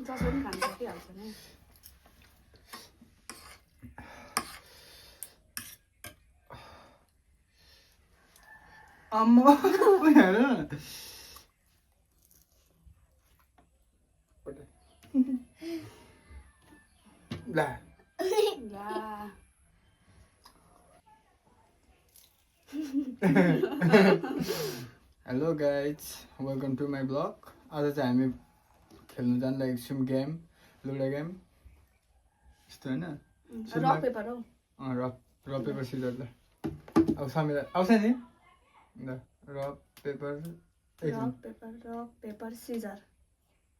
जसरी खान सकिहाल्छ नि अम्मा हेर ला hello guys welcome to my blog आज चाहिँ हामी खेल्नु जानु लागेको छौँ गेम लुडो गेम यस्तो होइन रक पेपर हो रक पेपर सिजर ल अब समीरा आउँछ नि ल रक पेपर सिजर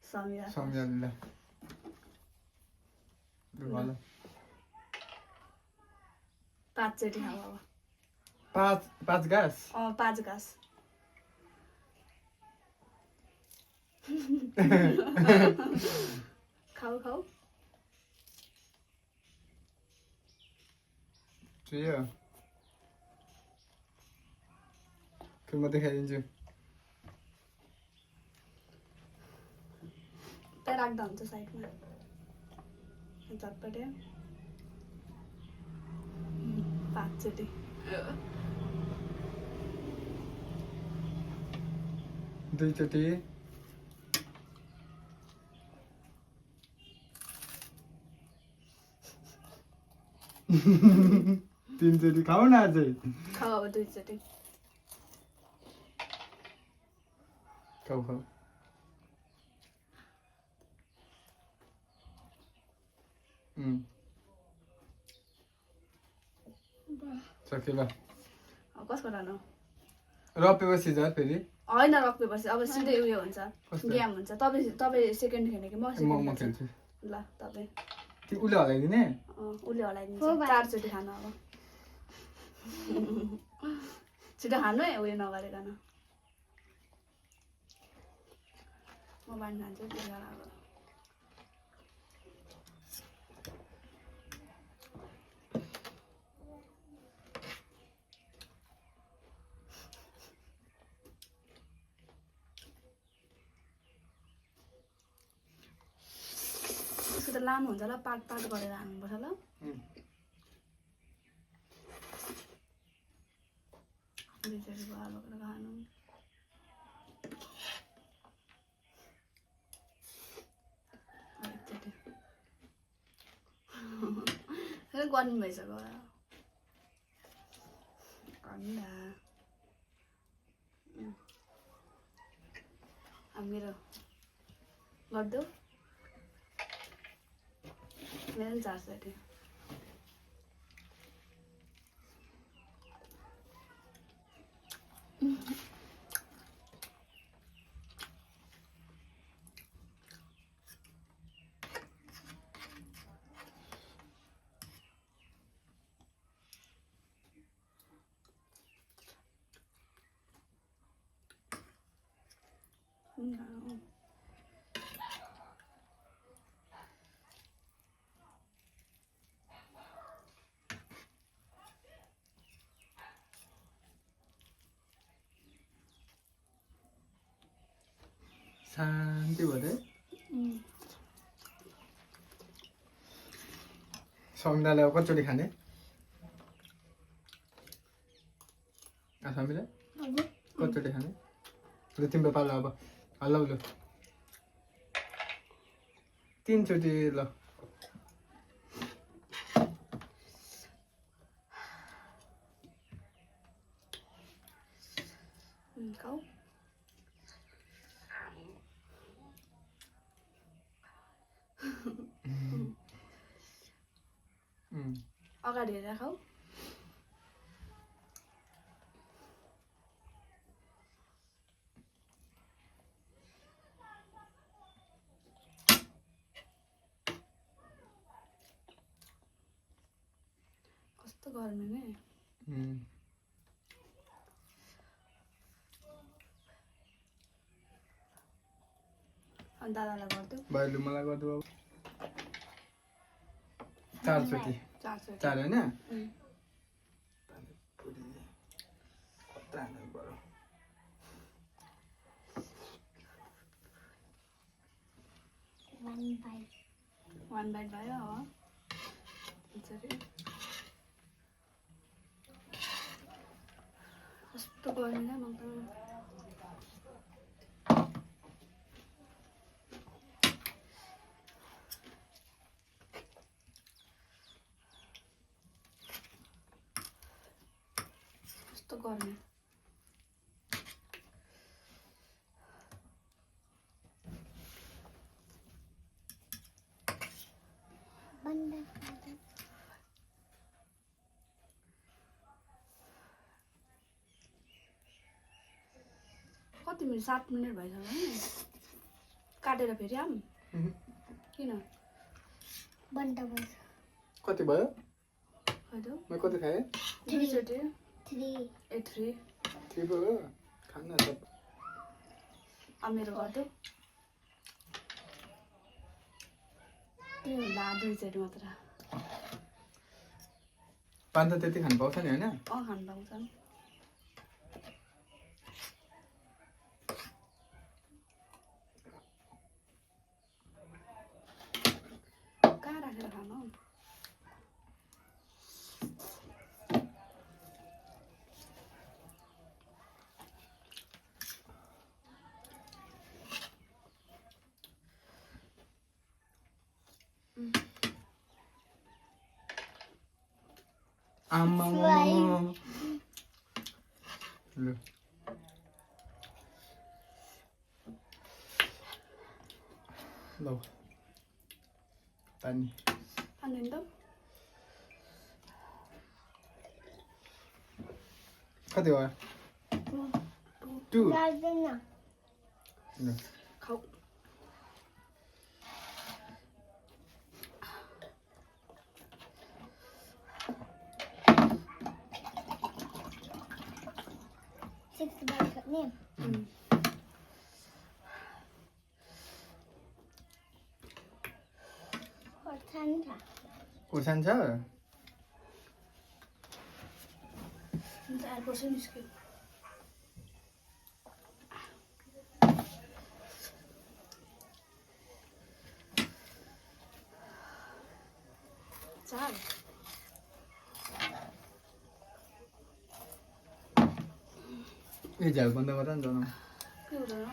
समीरा ल ल 5 चोटि खाऊ अब पाँच घाँस 5 घाँस खाऊ यो फिर म देखाइदिन्छु त्यहाँ राख्दा हुन्छ साइडमा झटपटे 5 चोटि दुईचोटि तीनचोटि खाऊ न अझै खाऊ अब 2 चोटि खाऊ सक्यो ल कसको लानु रक पेपर सिजर फेरि होइन रक पेपर अब सिधै उयो हुन्छ गेम हुन्छ तपाईँ सेकेन्ड खेल्ने कि म म सेकेन्ड खेल्छु ल तपाईँ उसले हलाइदिने उसले हलाइदिन्छ 4 चोटि खानु अब छिटो खानु है उयो नगरिकन म बाँड खान्छु त्यही अब यसको त लामो हुन्छ ल पाट गरेर हाल्नुपर्छ ल दुईचोटि भयो खानु एकचोटि गर्नु भइसक्यो मेरो गरिदेऊ मेरो पनि 4 चोटि शान्ति भयो समिराले अब कतिचोटि खाने समिरा कतिचोटि खाने ल तिम्रो पालो अब हल्ला ल 3 चोटि ल खाऊ अगाडि हेरेर खाऊ कस्तो गर्मी नै दादालाई गरिदेऊ भाइले मलाई गरिदेऊ अब 4 चोटि 4 होइन 1 बाइट भयो हो हुन्छ अरे कस्तो गर्नु म त कस्तो गर्नु कति मिनट 7 मिनट भइसक्यो नि काटेर फेरि आम किन कति भयो हैदो म कति खाएँ 3 भयो खाना त मेरो गर्दो ला 2 चोटि मात्र पान त त्यति खानु पाउँछ नि हैन खानु पाउँछ कहाँ राखेर खानु आमा ल ल पानी खाँदैन त कति भयो 2 ल खाऊ खुर्सानी छ एयरपोर्ट निस्क्यो चार ए झाल बन्द गर नि जानु के हुँदैन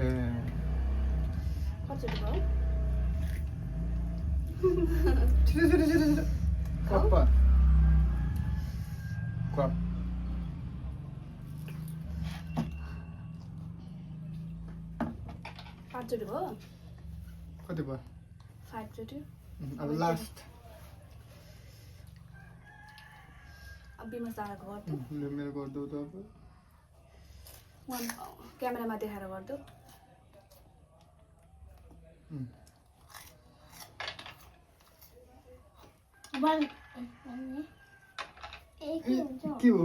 ए कति भयो छिटो कप कप 5 चोटि भयो कति भयो 5 चोटि अब लास्ट अब बिमा साराको गर्दो ल मेरो गर्दौ त अब क्यामेरामा देखाएर गर्दो के हो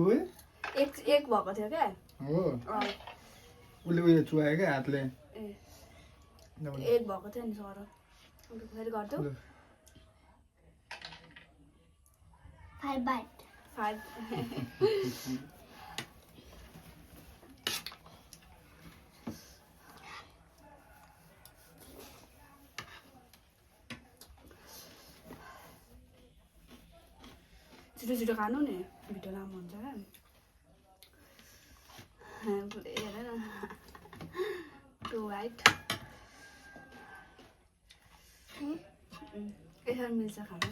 एक भएको थियो क्या हो उसले उयो चुहायो क्या हातले ए एक भएको थियो नि सर फेरि गर्दो 5 बाइट 5 छिटो छिटो खानु नि भिडियो लामो हुन्छ क्या हेर न 2 बाइट यसरी मिल्छ खानु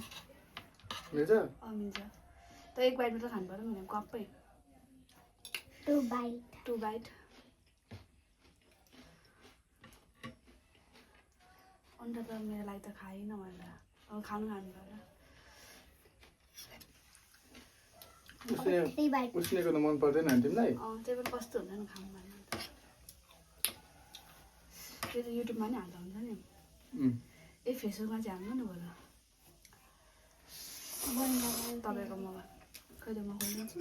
मिल्छ मिल्छ त 1 बाइट मात्र खानु पर्यो नि कप्पै 2 बाइट 2 बाइट अन्त त मेरो लागि त खाइन भनेर अब खानु पर्यो उस्नेको त मन पर्दैन नि तिमीलाई त्यही पनि कस्तो हुन्छ नि खानु भन्नु त्यो त युट्युबमा नि हाल्दा हुन्छ नि ए फेसबुकमा चाहिँ हाल्नु नि भयो तपाईँको मोबाइल कहिले म खोलिदिन्छु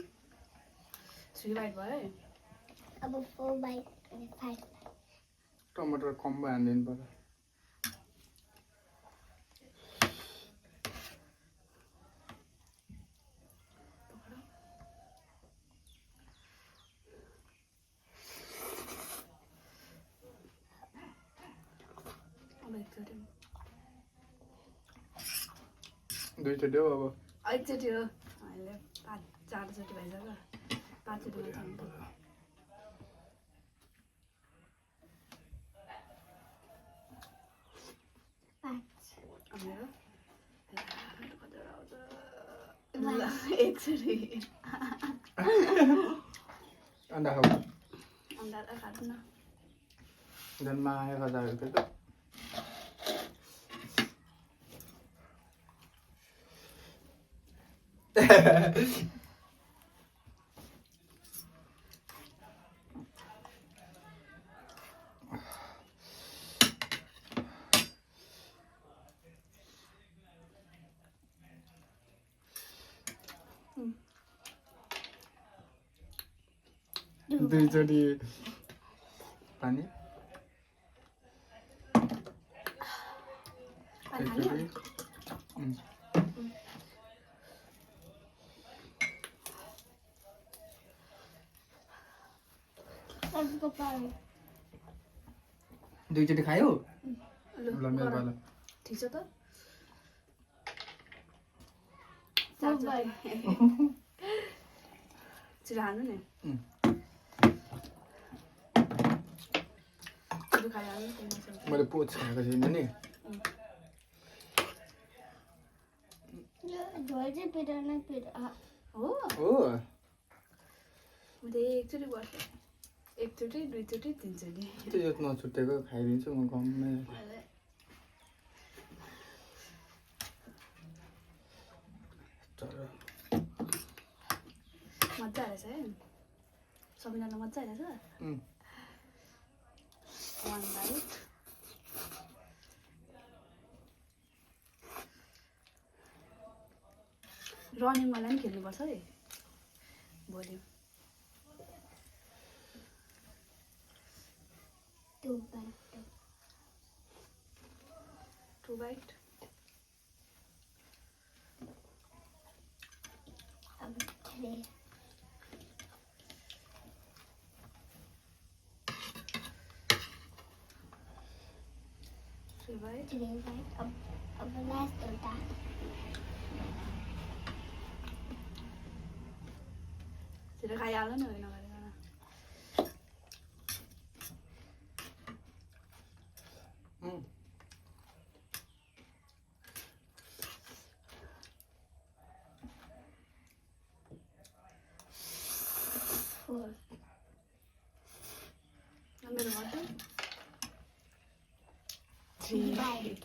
3 बाइट भयो है अब 4 बाइट अनि 5 टमाटर कम्बो हानिदिनु पर्यो एकचोटि दुईचोटि हो अब एकचोटि हो अहिले 4चोटि भइसक्यो 5चोटि भइसक्यो मेरो कतिवटा आउँछ एकचोटि अन्डा खाऊ अन्डा त खाँदैन झन् माया खजाहरू थियो त दुईचोटि पानी एकचोटि दुईचोटि खायो ल मेरो पालो ठिक छ त छिटो खानु नि छिटो खाइहाल्नु मैले पोच खाएको छैन नि हो हो म त एकचोटि गर्छु एकचोटि दुईचोटि तिनचोटि त्यो नछुटेको खाइदिन्छु म गम्मै मजा आएछ है सबैजना मजा आएछ वान बाइट रनिङवाला पनि खेल्नुपर्छ है भोलि टु बाइट थ्री बाइट अब लास्ट एउटा छिटो खाइहाल्नु नि होइन गरिकन मेरो गर्छु थ्री बाइट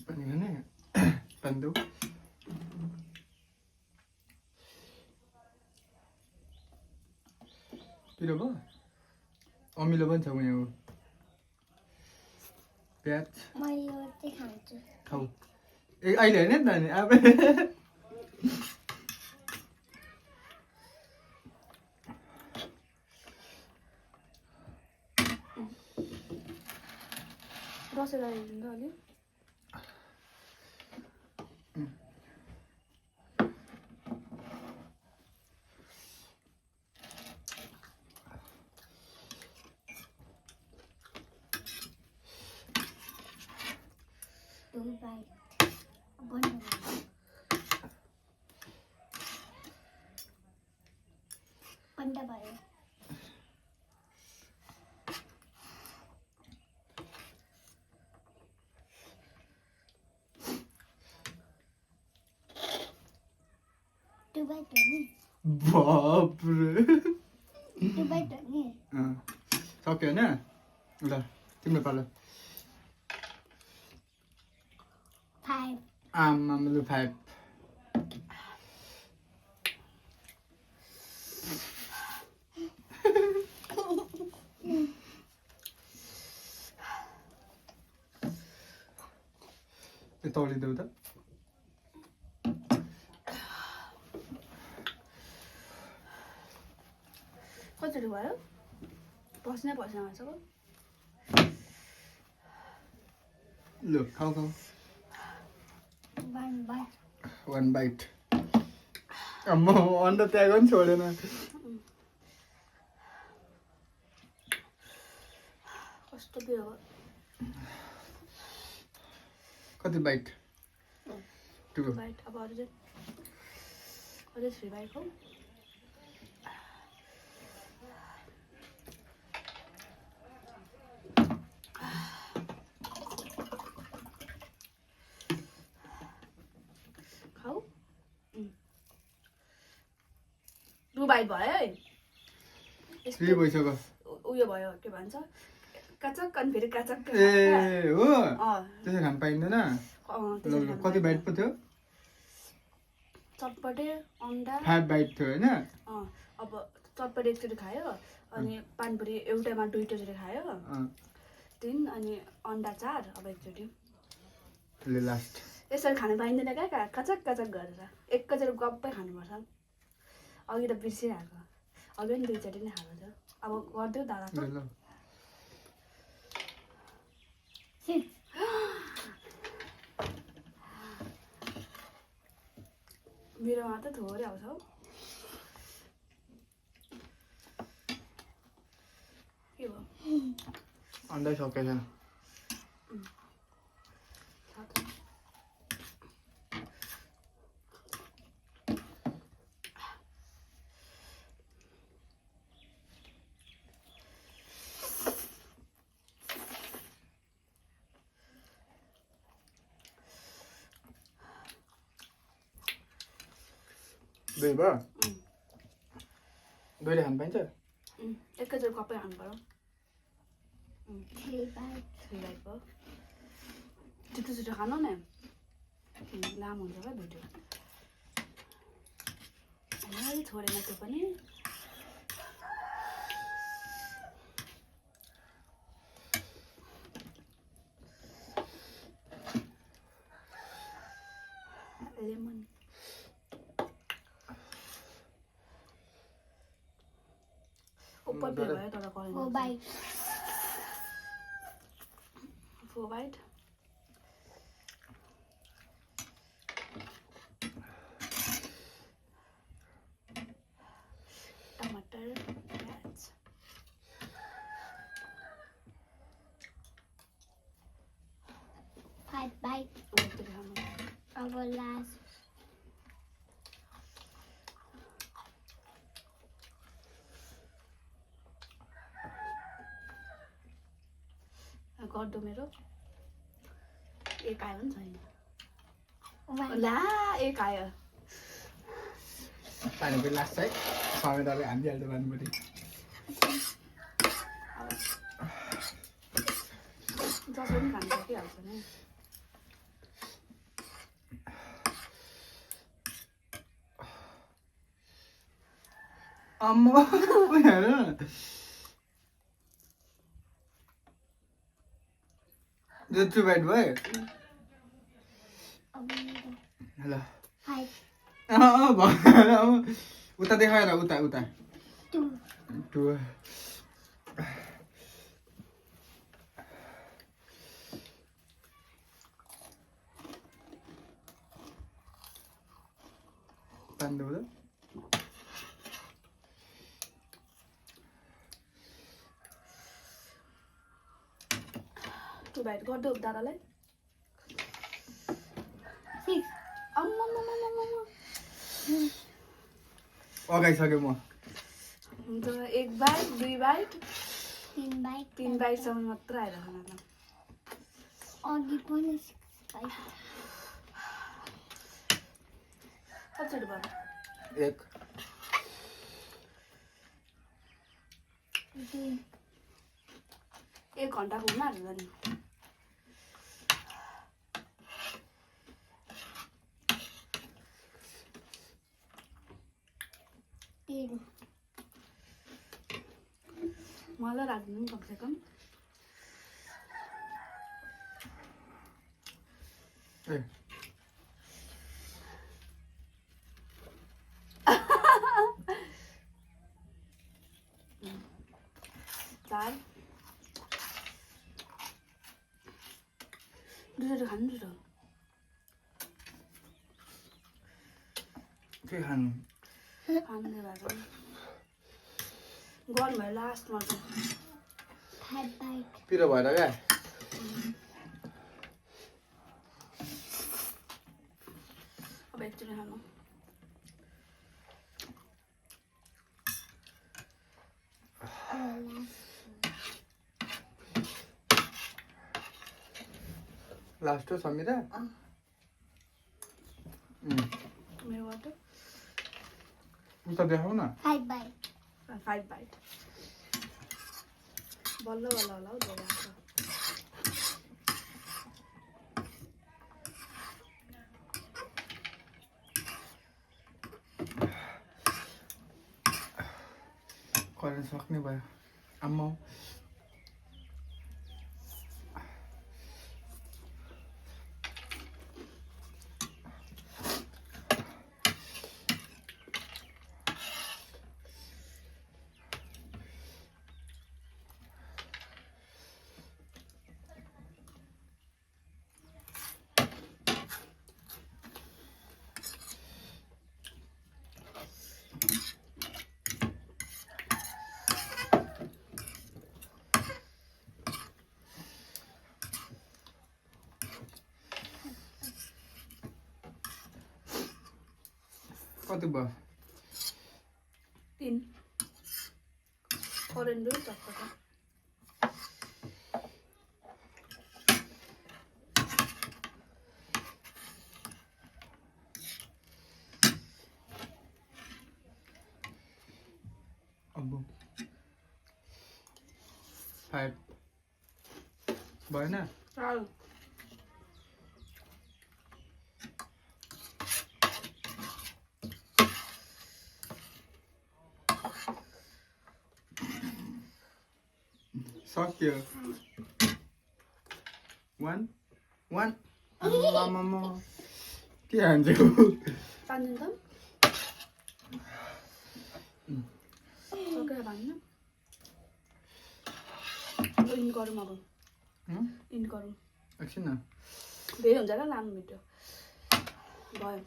पानी खाने पानी देऊ पिरो भयो अमिलो पनि छ यहाँ प्याज म यो चाहिँ खान्छु खाऊ ए अहिले होइन नि त नि अब दसैँ लगाइदिनु त अलिक पन्डा भयो टु बाइट हो नि बापरे टु बाइट हो नि सक्यो होइन ल तिम्रो पालो 5 आमामा लु 5 त्यो तौलिदेऊ त कतिचोटि भयो पस्नै पस्न आउँछ लु खाऊ खाऊ 1 bite. अम्म अन्डा त्याग पनि छोडेन. कस्तो के हो कति बाइट? 2. बाइट अब अझै 3 बाइट हो. खाऊ 2 बाइट भयो है. 3 भइसक्यो. उयो भयो के भन्छ काचक अनि फेरि काचक. ए हो अँ त्यसै खान पाइँदैन. त्यसरी खानु कति पाइँदैन. बाइट पो थियो? चटपटे अन्डा. 5 बाइट थियो होइन? अब चटपटे एकचोटि खायो अनि पानीपुरी एउटामा 2चोटि खायो 3 अनि अन्डा 4 अब एकचोटि. लास्ट यसरी खानु पाइँदैन क्या काचक काचक गरेर एकैचोटि गप्पै खानुपर्छ. अघि त बिर्सिरहेको अघि पनि 2चोटि नै खाएको थियो. अब गरिदेऊ दादाको. ल 6. मेरोमा त थोरै आउँछ हौ. के भयो अन्डा सकेछ. दुई भयो? दुईले खानु पाइन्छ? एकैचोटि गप्पै खानु पर्यो. 3 bite. 3 बाइट भयो. छिटो छिटो खानु न लामो हुन्छ क्या भिडियो. छोडेन त्यो पनि. लेमन ऊपर पे भयो तर करेन. 4 bite. 4 बाइट. टमाटर प्याज 5 bite. Our last. गर्दो मेरो एक आयो पनि छैन. 1. ला एक आयो. पानी पनि लास्ट है. समेतले हानिदिइहाल्छ पानीपुरी. जसो पनि खानु सकिहाल्छ नि. अम्म हेर जो 2 बाइट भयो. ल 5. उता देखाएर उता 2. 2. पानी देऊ. 2 बाइट गर्दो दादालाई. 6. अम्म अगाइसक्यो म. हुन्छ 1 बाइट 2 बाइट 3 bite. 3 बाइटसम्म मात्र आएर खाना त. अघि पनि 6 bite. कतिचोटि भयो? 1. 2. 1 घन्टाको हुन आँट्छ नि. मलाई राख्दिनु कमसेकम. ए 4 दुईवटा खानु त. के खानु खानु भए पनि गर्नु भयो लास्टमा चाहिँ 5 bite. पिरो भएर क्या अब एकचोटि खानु लास्ट हो समीरा मेरो गर्दा उता देखाउ न 5 bite. 5 बाइट बल्ल बल्ल होला हौ धेरै आएको करेन्ट सक्ने भयो आम्मा कति भयो 3 करेन्ट दुई चटपटा अब 5 भएन चाल सक्यो 1 आम्मामा के हान्छौ तान्दिन्छ सकेर भन्नु इन गरौँ अब इन गरौँ एकछिन न धेरै हुन्छ क्या लामो भिडियो भयो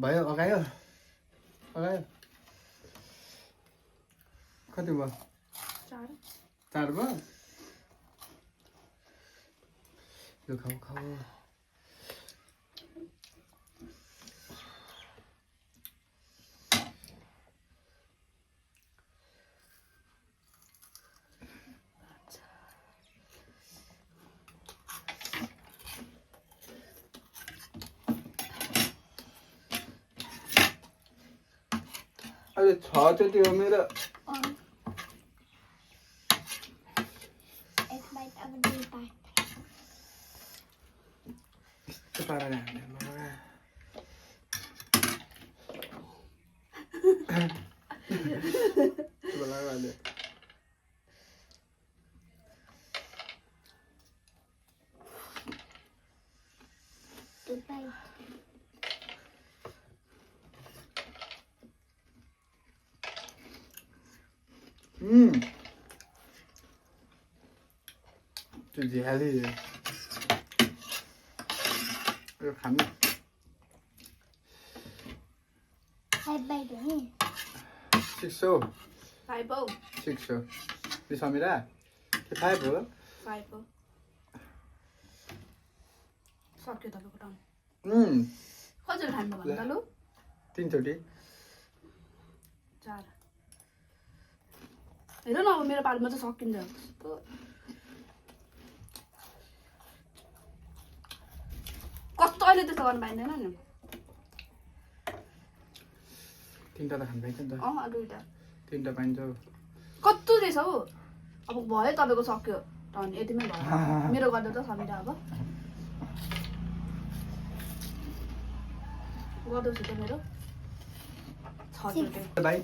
भयो अगायो कति भयो 4 भयो यो खाऊ अरे 6 चोटि हो मेरो 1 bite अब 2 bite. यस्तो पाराले हान्ने मलाई 2 bite. त्यो झ्याली यो खानु 5 bite हो नि 6 हो 5 हो 6 हो यो समीरा के 5 हो 5 हो सक्यो तपाईँको टर्न कतिचोटि खानु भन्नु त लु 3 चोटि 4 हेर न अब मेरो पालमा चाहिँ सकिन्छ कस्तो कस्तो अहिले त्यस्तो गर्नु पाइँदैन नि 3टा त खानु पाइन्छ नि त दुईवटा 3टा पाइन्छ कस्तो रहेछ हौ अब भयो तपाईँको सक्यो टर्न यतिमै भयो मेरो गर्दा त समीरा अब गर्दैछु त मेरो 6 चोटि भाइ